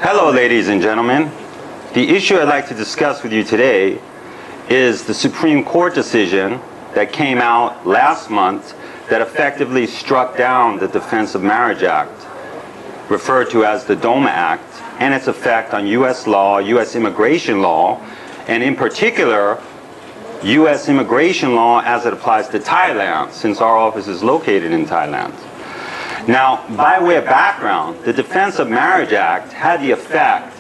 Hello, ladies and gentlemen. The issue I'd like to discuss with you today is the Supreme Court decision that came out last month that effectively struck down the Defense of Marriage Act, referred to as the DOMA Act, and its effect on U.S. law, U.S. immigration law, and in particular, U.S. immigration law as it applies to Thailand, since our office is located in Thailand. Now, by way of background, the Defense of Marriage Act had the effect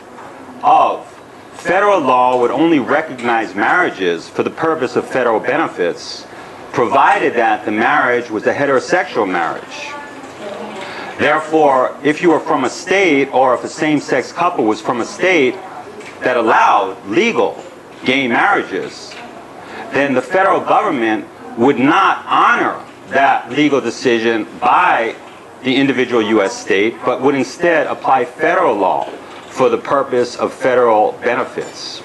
of federal law would only recognize marriages for the purpose of federal benefits, provided that the marriage was a heterosexual marriage. Therefore, if you were from a state, or if a same-sex couple was from a state that allowed legal gay marriages, then the federal government would not honor that legal decision by the individual U.S. state, but would instead apply federal law for the purpose of federal benefits.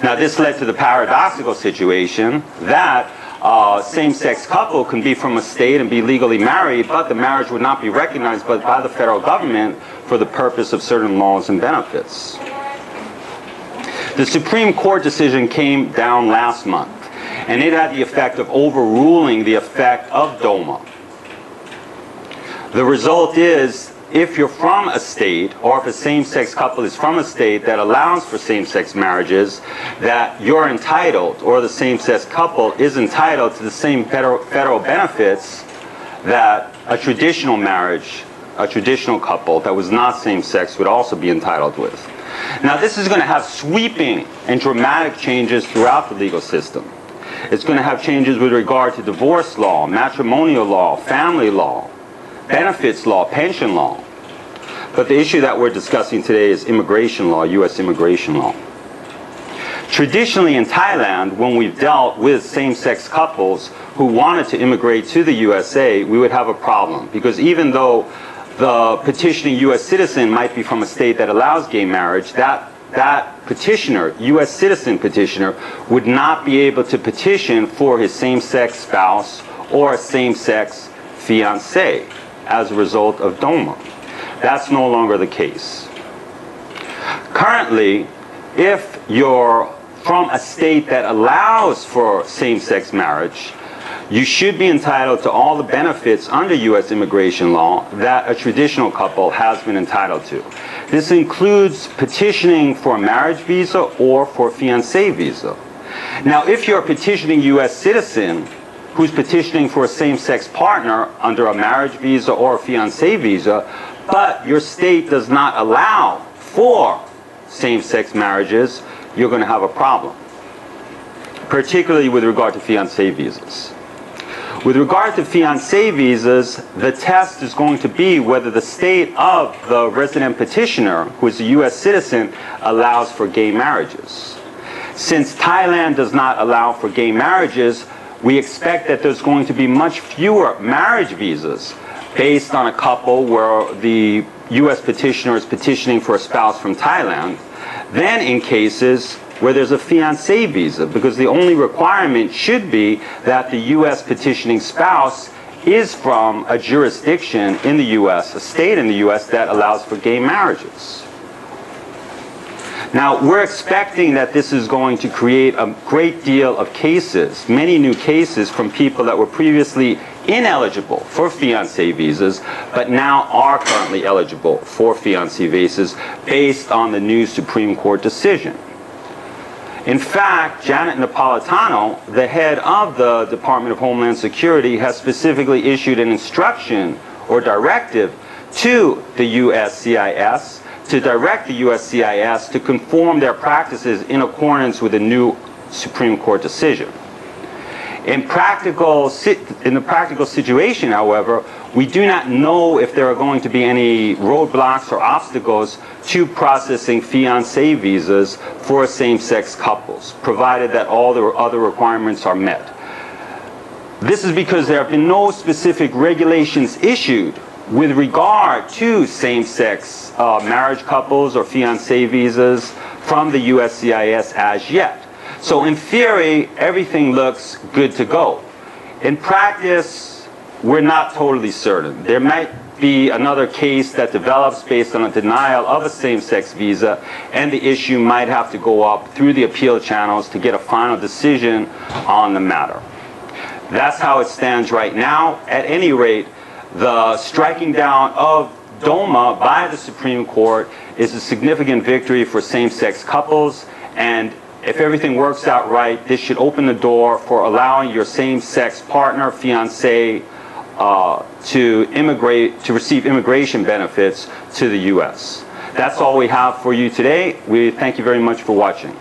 Now, this led to the paradoxical situation that a same-sex couple can be from a state and be legally married, but the marriage would not be recognized by the federal government for the purpose of certain laws and benefits. The Supreme Court decision came down last month, and it had the effect of overruling the effect of DOMA. The result is, if you're from a state, or if a same-sex couple is from a state that allows for same-sex marriages, that you're entitled, or the same-sex couple is entitled to the same federal benefits that a traditional marriage, a traditional couple that was not same-sex would also be entitled with. Now, this is going to have sweeping and dramatic changes throughout the legal system. It's going to have changes with regard to divorce law, matrimonial law, family law, benefits law, pension law. But the issue that we're discussing today is immigration law, U.S. immigration law. Traditionally in Thailand, when we've dealt with same-sex couples who wanted to immigrate to the USA, we would have a problem. Because even though the petitioning U.S. citizen might be from a state that allows gay marriage, that petitioner, U.S. citizen petitioner, would not be able to petition for his same-sex spouse or a same-sex fiancé as a result of DOMA. That's no longer the case. Currently, if you're from a state that allows for same-sex marriage, you should be entitled to all the benefits under U.S. immigration law that a traditional couple has been entitled to. This includes petitioning for a marriage visa or for a fiancé visa. Now, if you're a petitioning U.S. citizen who's petitioning for a same-sex partner under a marriage visa or a fiancé visa, but your state does not allow for same-sex marriages, you're going to have a problem, particularly with regard to fiancé visas. With regard to fiancé visas, the test is going to be whether the state of the resident petitioner, who is a U.S. citizen, allows for gay marriages. Since Thailand does not allow for gay marriages, we expect that there's going to be much fewer marriage visas based on a couple where the U.S. petitioner is petitioning for a spouse from Thailand than in cases where there's a fiancé visa, because the only requirement should be that the U.S. petitioning spouse is from a jurisdiction in the U.S., a state in the U.S. that allows for gay marriages. Now, we're expecting that this is going to create a great deal of cases, many new cases from people that were previously ineligible for fiancé visas, but now are currently eligible for fiancé visas based on the new Supreme Court decision. In fact, Janet Napolitano, the head of the Department of Homeland Security, has specifically issued an instruction or directive to the USCIS to direct the USCIS to conform their practices in accordance with the new Supreme Court decision. In the practical situation, however, we do not know if there are going to be any roadblocks or obstacles to processing fiancé visas for same-sex couples, provided that all the other requirements are met. This is because there have been no specific regulations issued with regard to same-sex marriage couples or fiancé visas from the USCIS as yet. So in theory, everything looks good to go. In practice, we're not totally certain. There might be another case that develops based on a denial of a same-sex visa, and the issue might have to go up through the appeal channels to get a final decision on the matter. That's how it stands right now. At any rate, the striking down of DOMA by the Supreme Court is a significant victory for same-sex couples, and if everything works out right, this should open the door for allowing your same-sex partner, fiancé, to receive immigration benefits to the U.S. That's all we have for you today. We thank you very much for watching.